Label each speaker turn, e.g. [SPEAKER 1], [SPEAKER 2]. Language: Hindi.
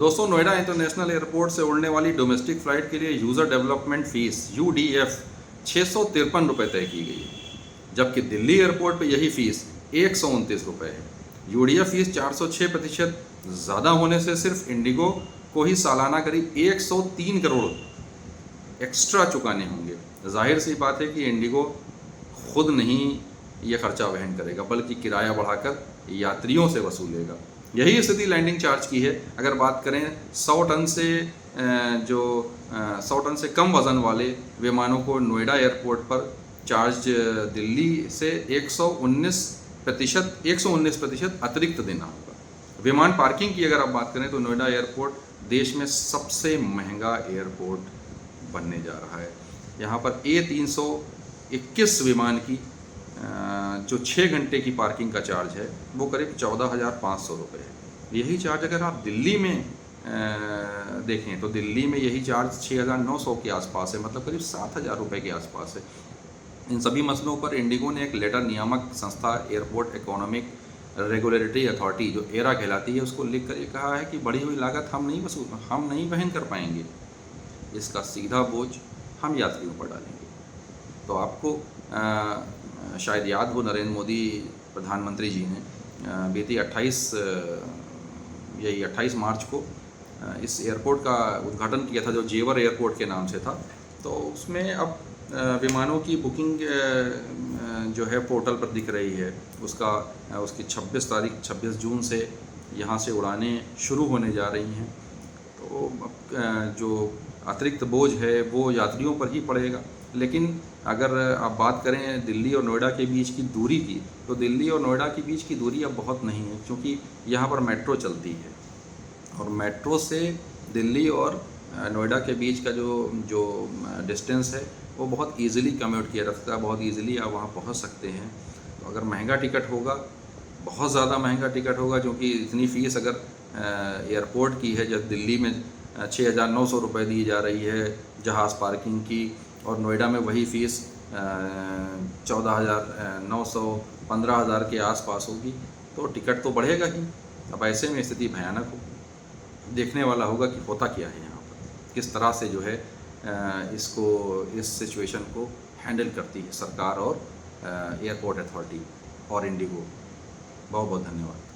[SPEAKER 1] दोस्तों, नोएडा इंटरनेशनल एयरपोर्ट से उड़ने वाली डोमेस्टिक फ़्लाइट के लिए यूज़र डेवलपमेंट फ़ीस UDF 653 रुपये तय की गई है, जबकि दिल्ली एयरपोर्ट पर यही फ़ीस 129 रुपये है। UDF फ़ीस 406% ज़्यादा होने से सिर्फ इंडिगो को ही सालाना करीब 103 करोड़ एक्स्ट्रा चुकाने होंगे। जाहिर सी बात है कि इंडिगो खुद नहीं ये खर्चा वहन करेगा, बल्कि किराया बढ़ाकर यात्रियों से वसूलेगा। यही स्थिति लैंडिंग चार्ज की है। अगर बात करें 100 टन से कम वज़न वाले विमानों को नोएडा एयरपोर्ट पर चार्ज दिल्ली से 119% अतिरिक्त देना होगा। विमान पार्किंग की अगर आप बात करें तो नोएडा एयरपोर्ट देश में सबसे महंगा एयरपोर्ट बनने जा रहा है। यहाँ पर A321 विमान की जो 6 घंटे की पार्किंग का चार्ज है वो करीब 14,500 रुपये है। यही चार्ज अगर आप दिल्ली में देखें तो दिल्ली में यही चार्ज 6,900 के आसपास है, मतलब करीब 7,000 रुपये के आसपास है। इन सभी मसलों पर इंडिगो ने एक लेटर नियामक संस्था एयरपोर्ट इकोनॉमिक रेगुलेटरी अथॉरिटी जो एरा कहलाती है उसको लिख कर ये कहा है कि बढ़ी हुई लागत हम नहीं वहन कर पाएंगे, इसका सीधा बोझ हम यात्रियों पर डालेंगे। तो आपको शायद याद हो, नरेंद्र मोदी प्रधानमंत्री जी ने बीती 28 मार्च को इस एयरपोर्ट का उद्घाटन किया था जो जेवर एयरपोर्ट के नाम से था। तो उसमें अब विमानों की बुकिंग जो है पोर्टल पर दिख रही है। उसकी 26 जून से यहाँ से उड़ानें शुरू होने जा रही हैं। तो जो अतिरिक्त बोझ है वो यात्रियों पर ही पड़ेगा। लेकिन अगर आप बात करें दिल्ली और नोएडा के बीच की दूरी की, तो दिल्ली और नोएडा के बीच की दूरी अब बहुत नहीं है, क्योंकि यहाँ पर मेट्रो चलती है और मेट्रो से दिल्ली और नोएडा के बीच का जो डिस्टेंस है वो बहुत इजीली कम्यूट किया जा सकता है, बहुत इजीली आप वहाँ पहुँच सकते हैं। तो अगर महंगा टिकट होगा, बहुत ज़्यादा महंगा टिकट होगा, क्योंकि इतनी फ़ीस अगर एयरपोर्ट की है, जब दिल्ली में 6,900 रुपये दी जा रही है जहाज़ पार्किंग की, और नोएडा में वही फ़ीस 14,900 15,000 के आसपास होगी, तो टिकट तो बढ़ेगा ही। अब ऐसे में स्थिति भयानक हो, देखने वाला होगा कि होता क्या है यहाँ पर, किस तरह से जो है इस सिचुएशन को हैंडल करती है सरकार और एयरपोर्ट अथॉरिटी और इंडिगो। बहुत बहुत धन्यवाद।